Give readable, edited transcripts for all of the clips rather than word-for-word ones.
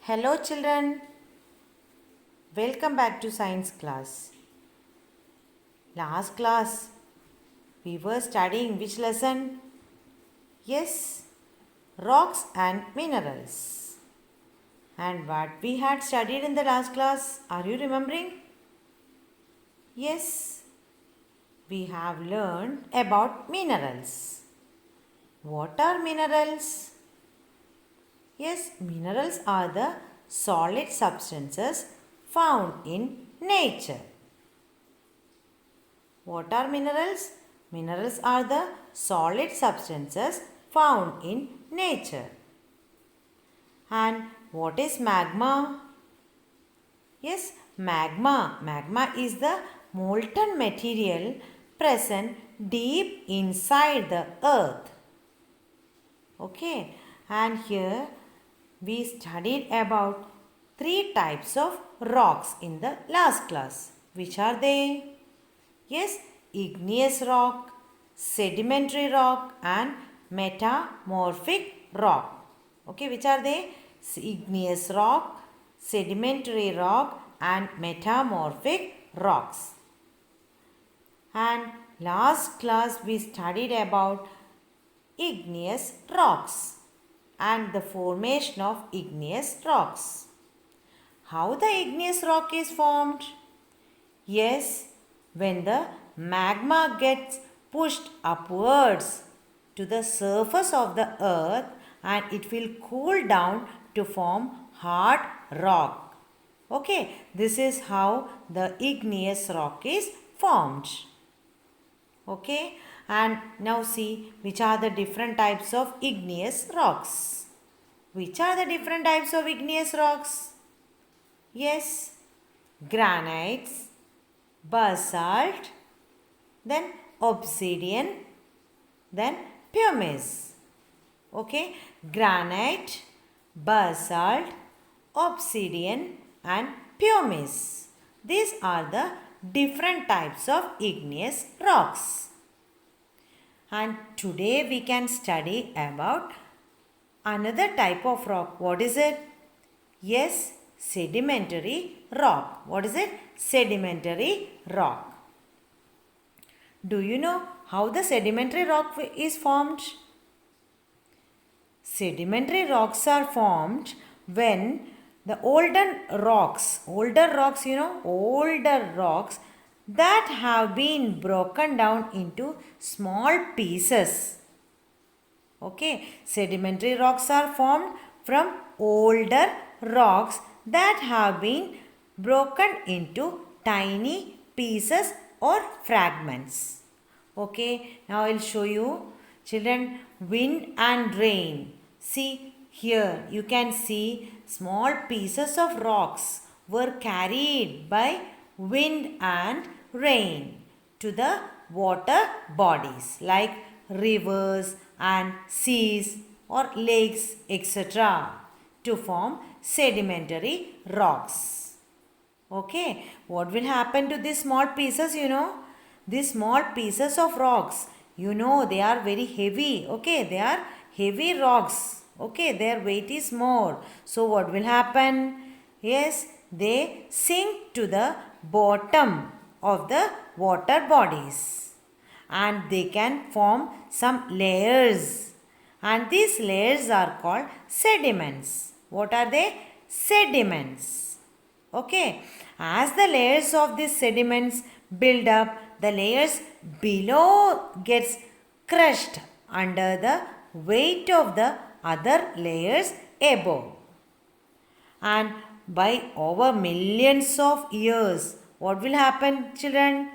Hello children, welcome back to science class. Last class we were studying which lesson? Yes, rocks and minerals. And what we had studied in the last class, are you remembering? Yes, we have learned about minerals. What are minerals? Yes, minerals are the solid substances found in nature. What are minerals? Minerals are the solid substances found in nature. And what is magma? Yes, magma. Magma is the molten material present deep inside the earth. Okay, and here we studied about three types of rocks in the last class. Which are they? Yes, igneous rock, sedimentary rock and metamorphic rock. Okay, which are they? Igneous rock, sedimentary rock and metamorphic rocks. And last class we studied about igneous rocks and the formation of igneous rocks. How the igneous rock is formed? Yes, when the magma gets pushed upwards to the surface of the earth and it will cool down to form hard rock. Okay, this is how the igneous rock is formed. Okay, and now see which are the different types of igneous rocks. Which are the different types of igneous rocks? Yes, granites, basalt, then obsidian, then pumice. Okay, granite, basalt, obsidian and pumice. These are the different types of igneous rocks. And today we can study about another type of rock. What is it? Yes, sedimentary rock. What is it? Sedimentary rock. Do you know how the sedimentary rock is formed? Sedimentary rocks are formed when the older rocks that have been broken down into small pieces. Okay, sedimentary rocks are formed from older rocks that have been broken into tiny pieces or fragments. Okay, now I'll show you. Children, wind and rain. See here, you can see small pieces of rocks were carried by wind and rain to the water bodies like rivers and seas or lakes, etc., to form sedimentary rocks. Okay, what will happen to these small pieces, These small pieces of rocks, they are very heavy. Okay, they are heavy rocks. Okay, their weight is more. So, what will happen? Yes, they sink to the bottom of the water bodies and they can form some layers. And these layers are called sediments. What are they? Sediments. Okay. As the layers of these sediments build up, the layers below gets crushed under the weight of the other layers above. And by over millions of years, what will happen, children?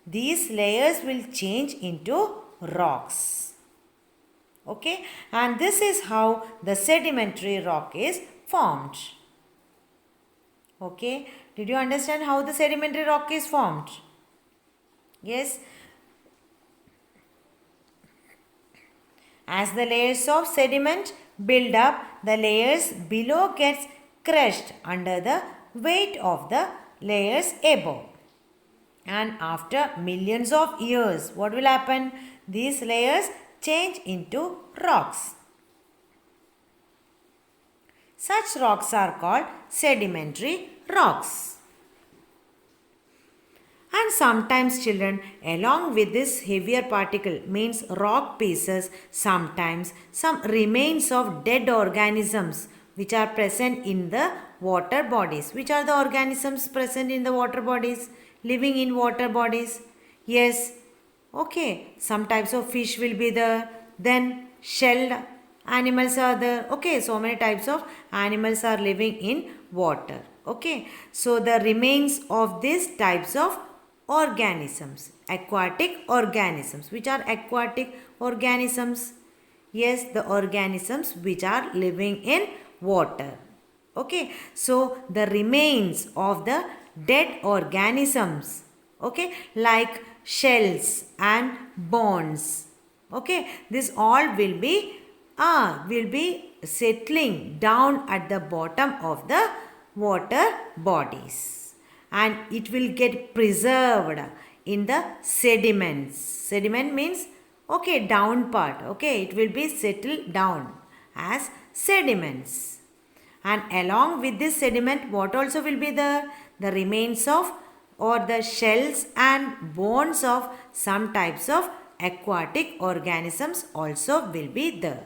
These layers will change into rocks. Okay, and this is how the sedimentary rock is formed. Okay, did you understand how the sedimentary rock is formed? Yes. As the layers of sediment build up, the layers below gets crushed under the weight of the layers above. And after millions of years, what will happen? These layers change into rocks. Such rocks are called sedimentary rocks. And sometimes children, along with this heavier particle means rock pieces, sometimes some remains of dead organisms which are present in the water bodies. Which are the organisms present in the water bodies? Living in water bodies? Yes. Okay. Some types of fish will be there. Then shelled animals are there. Okay. So many types of animals are living in water. Okay. So the remains of these types of organisms, aquatic organisms. Which are aquatic organisms? Yes, the organisms which are living in water. Okay, so the remains of the dead organisms, okay, like shells and bones. Okay, this all will be settling down at the bottom of the water bodies, and it will get preserved in the sediments. Sediment means, okay, down part. Okay, it will be settled down as sediments. And along with this sediment, what also will be there? The remains of or the shells and bones of some types of aquatic organisms also will be there.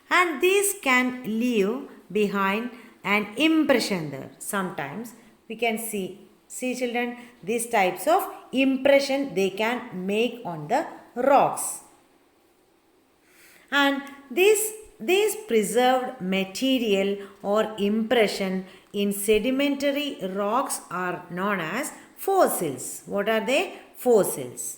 And these can leave behind an impression there. Sometimes we can see children, these types of impression they can make on the rocks. And this preserved material or impression in sedimentary rocks are known as fossils. What are they? Fossils.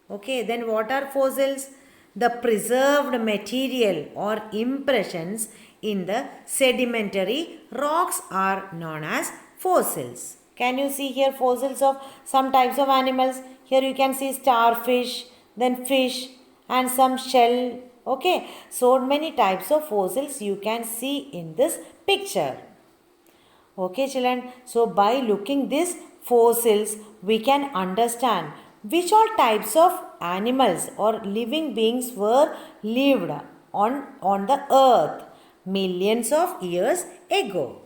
Okay, then what are fossils? The preserved material or impressions in the sedimentary rocks are known as fossils. Can you see here fossils of some types of animals? Here you can see starfish, then fish and some shell. Okay, so many types of fossils you can see in this picture. Okay children, so by looking these fossils, we can understand which all types of animals or living beings were lived on the earth millions of years ago.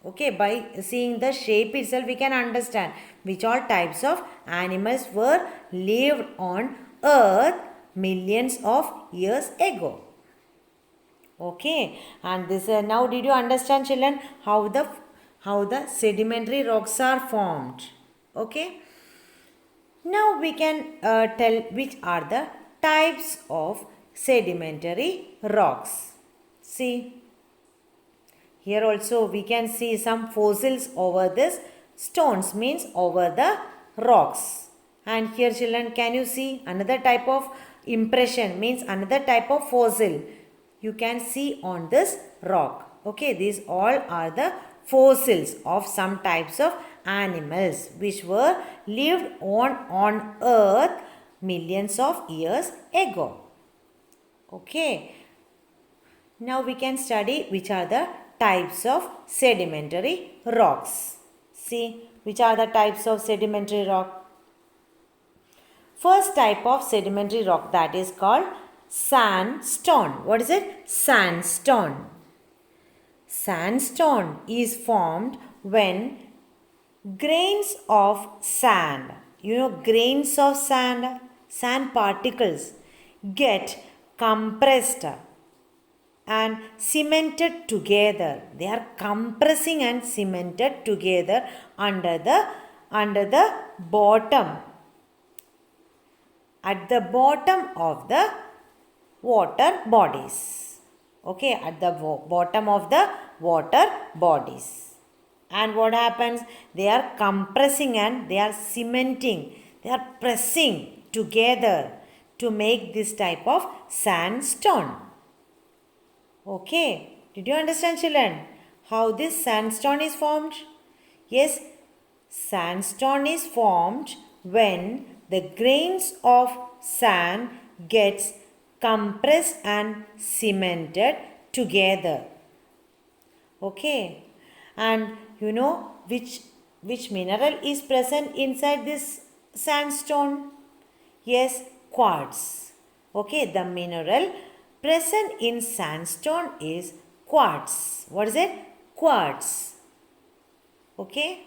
Okay, by seeing the shape itself, we can understand which all types of animals were lived on earth millions of years ago. Okay, and this now did you understand children how the sedimentary rocks are formed? Okay, now we can tell which are the types of sedimentary rocks. See, here also we can see some fossils over this stones, means over the rocks. And here children, can you see another type of impression, means another type of fossil you can see on this rock. Okay, these all are the fossils of some types of animals which were lived on earth millions of years ago. Okay, now we can study which are the types of sedimentary rocks. See, which are the types of sedimentary rock? First type of sedimentary rock, that is called sandstone. What is it? Sandstone. Sandstone is formed when grains of sand, grains of sand particles get compressed and cemented together. They are compressing and cemented together under the bottom, at the bottom of the water bodies. Okay, at the bottom of the water bodies. And what happens? They are compressing and they are cementing. They are pressing together to make this type of sandstone. Okay, did you understand children how this sandstone is formed? Yes, sandstone is formed when the grains of sand gets compressed and cemented together. Okay, and which mineral is present inside this sandstone? Yes, quartz. Okay, the mineral present in sandstone is quartz. What is it? Quartz. Okay.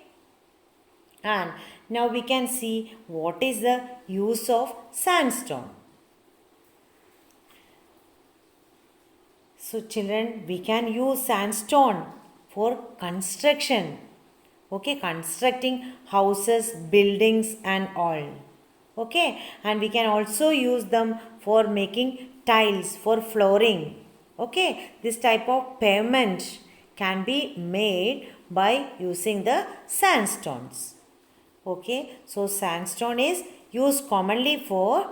And now we can see what is the use of sandstone. So children, we can use sandstone for construction. Okay, constructing houses, buildings and all. Okay, and we can also use them for making tiles for flooring. Okay, this type of pavement can be made by using the sandstones. Okay, so sandstone is used commonly for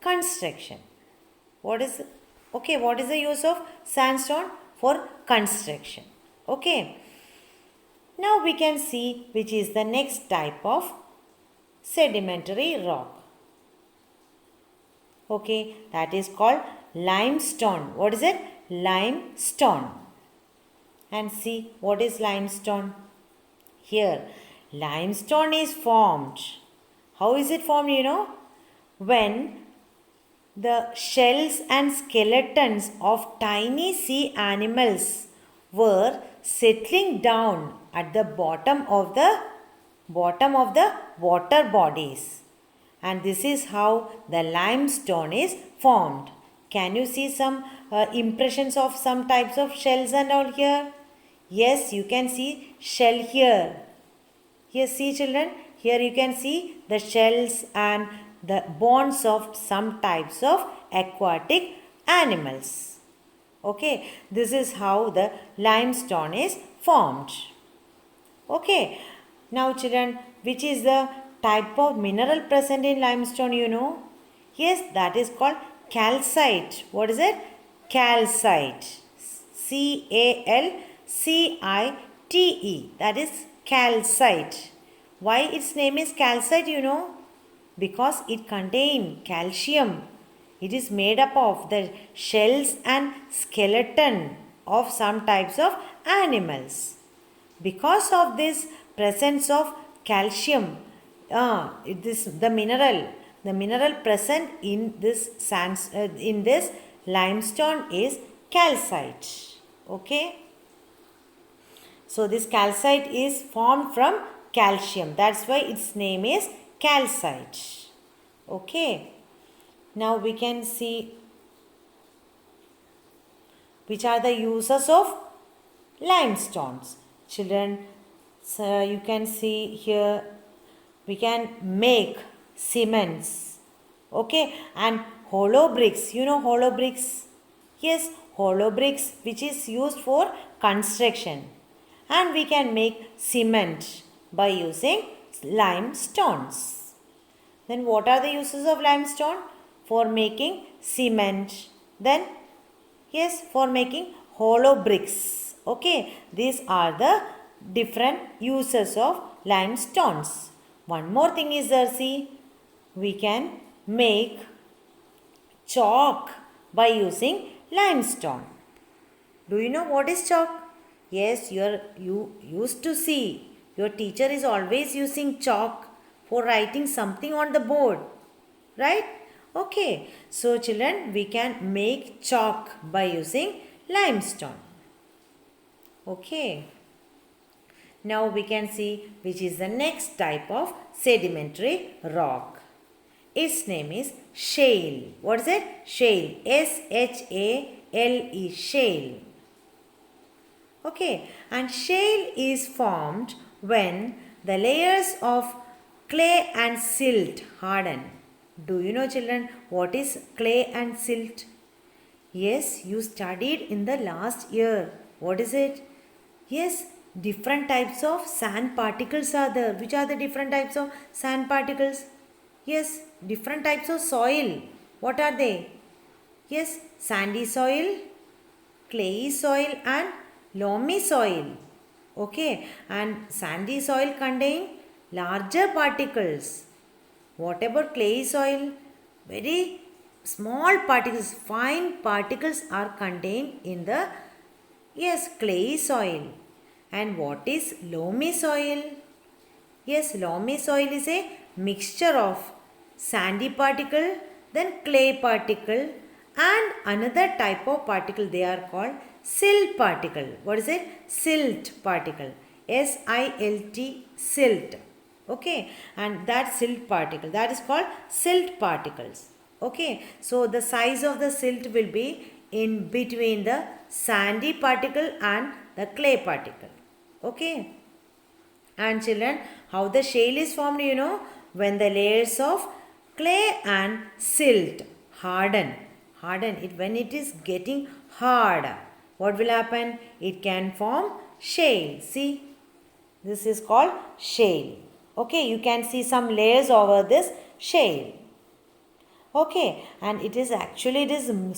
construction. What is the use of sandstone for construction? Okay, now we can see which is the next type of sedimentary rock. Okay, that is called limestone. What is it? Limestone. And see, what is limestone? Here, limestone is formed. How is it formed, you know? When the shells and skeletons of tiny sea animals were settling down at the bottom of the water bodies, and this is how the limestone is formed. Can you see some impressions of some types of shells and all here? Yes, you can see shell here. Here, see children, here you can see the shells and the bones of some types of aquatic animals. Okay, this is how the limestone is formed. Okay, now children, which is the type of mineral present in limestone, you know? Yes, that is called calcite. What is it? Calcite. Calcite. That is calcite. Why its name is calcite, you know? Because it contains calcium. It is made up of the shells and skeleton of some types of animals. Because of this presence of calcium, the mineral present in this limestone is calcite. Okay, so this calcite is formed from calcium. That's why its name is calcite. Okay, now we can see which are the uses of limestones. Children, so you can see here we can make cements. Okay, and hollow bricks. You know hollow bricks? Yes, hollow bricks which is used for construction. And we can make cement by using limestones. Then what are the uses of limestone? For making cement. Then yes, for making hollow bricks. Okay, these are the different uses of limestones. One more thing is there, see, we can make chalk by using limestone. Do you know what is chalk? Yes, you used to see your teacher is always using chalk for writing something on the board, right? Okay, so children, we can make chalk by using limestone. Okay, now we can see which is the next type of sedimentary rock. Its name is shale. What is it? Shale. S-H-A-L-E. Shale. Okay, and shale is formed when the layers of clay and silt harden. Do you know children what is clay and silt? Yes, you studied in the last year. What is it? Yes, different types of sand particles are there. Which are the different types of sand particles? Yes, different types of soil. What are they? Yes, sandy soil, clayey soil and loamy soil. Okay, and sandy soil contain larger particles. What about clayey soil? Very small particles, fine particles are contained in the clayey soil. And what is loamy soil? Yes, loamy soil is a mixture of sandy particle, then clay particle and another type of particle, they are called silt particle. What is it? Silt particle. S-I-L-T, silt. Okay, and that silt particle, that is called silt particles. Okay, so the size of the silt will be in between the sandy particle and the clay particle. Okay, and children, how the shale is formed, when the layers of clay and silt harden it, when it is getting hard, what will happen? It can form shale. See, this is called shale. Okay, you can see some layers over this shale. Okay, and it is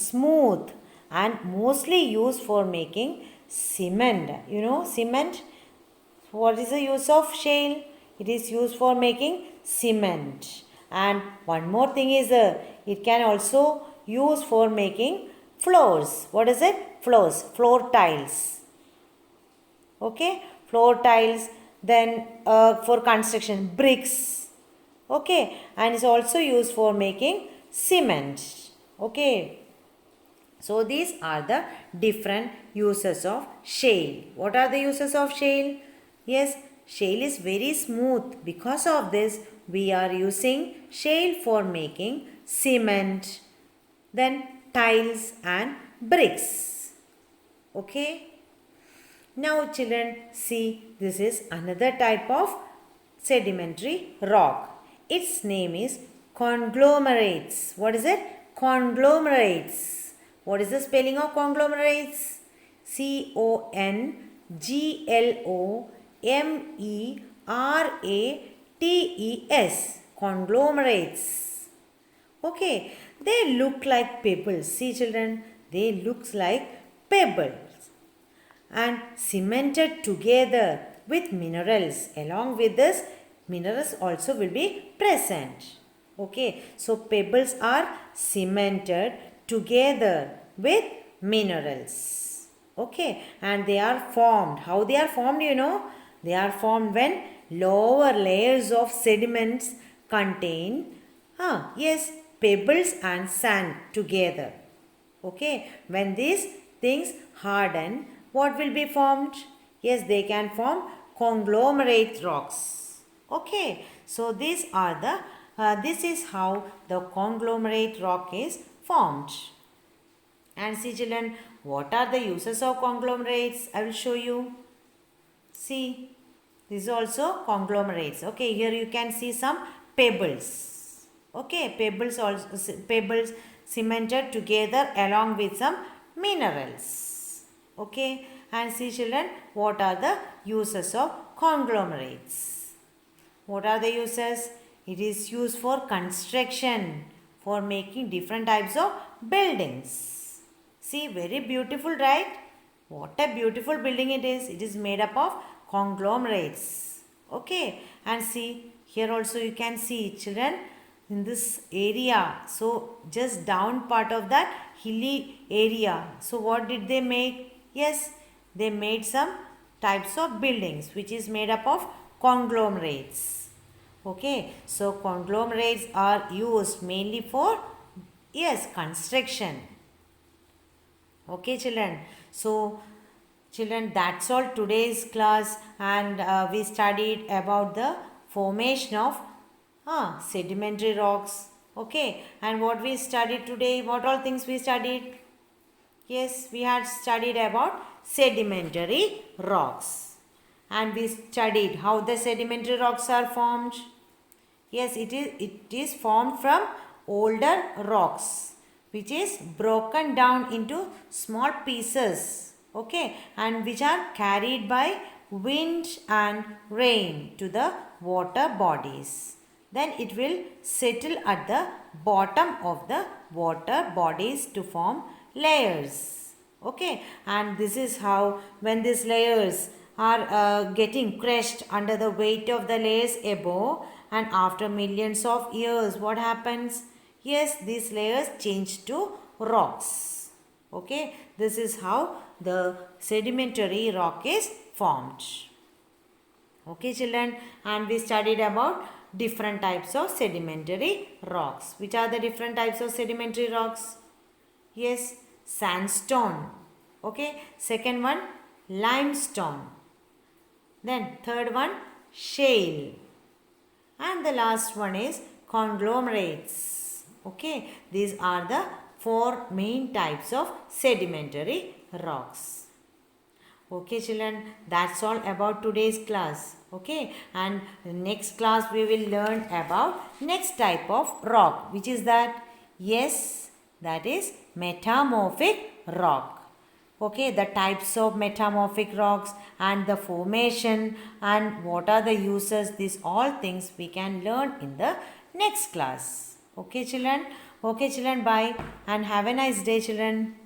smooth and mostly used for making cement. Cement. What is the use of shale? It is used for making cement. And one more thing is it can also use for making floors. What is it? Floors, floor tiles. Okay, floor tiles. Then for construction, bricks. Okay, and it's also used for making cement. Okay, so these are the different uses of shale. What are the uses of shale? Yes, shale is very smooth. Because of this, we are using shale for making cement, then tiles and bricks. Okay. Now children, see, this is another type of sedimentary rock. Its name is conglomerates. What is it? Conglomerates. What is the spelling of conglomerates? C-O-N-G-L-O-M-E-R-A-T-E-S. Conglomerates. Okay, they look like pebbles. See children, they look like pebbles and cemented together with minerals. Along with this, minerals also will be present. Okay, so pebbles are cemented together with minerals. Okay, and they are formed. How they are formed, They are formed when lower layers of sediments contain, pebbles and sand together. Okay, when these things harden, what will be formed? Yes, they can form conglomerate rocks. Okay, so these are the this is how the conglomerate rock is formed. And see children, what are the uses of conglomerates? I will show you. See, this is also conglomerates. Okay, here you can see some pebbles. Okay, pebbles cemented together along with some minerals. Okay, and see children, what are the uses of conglomerates? What are the uses? It is used for construction, for making different types of buildings. See, very beautiful, right? What a beautiful building it is. It is made up of conglomerates. Okay, and see, here also you can see children, in this area, so just down part of that hilly area. So what did they make? Yes, they made some types of buildings which is made up of conglomerates. Okay, so conglomerates are used mainly for, construction. Okay children, so children, that's all today's class, and we studied about the formation of sedimentary rocks. Okay, and what we studied today, what all things we studied? Yes, we had studied about sedimentary rocks, and we studied how the sedimentary rocks are formed. Yes, it is formed from older rocks which is broken down into small pieces, okay, and which are carried by wind and rain to the water bodies. Then it will settle at the bottom of the water bodies to form layers. Okay, and this is how, when these layers are getting crushed under the weight of the layers above, and after millions of years, what happens? Yes, these layers change to rocks. Okay, this is how the sedimentary rock is formed. Okay children, and we studied about different types of sedimentary rocks. Which are the different types of sedimentary rocks? Yes, sandstone. Okay. Second one, limestone. Then third one, shale. And the last one is conglomerates. Okay. These are the four main types of sedimentary rocks. Okay children, that's all about today's class. Okay, and next class we will learn about next type of rock, which is that, yes, that is metamorphic rock. Okay, the types of metamorphic rocks and the formation and what are the uses, these all things we can learn in the next class. Okay children, bye and have a nice day children.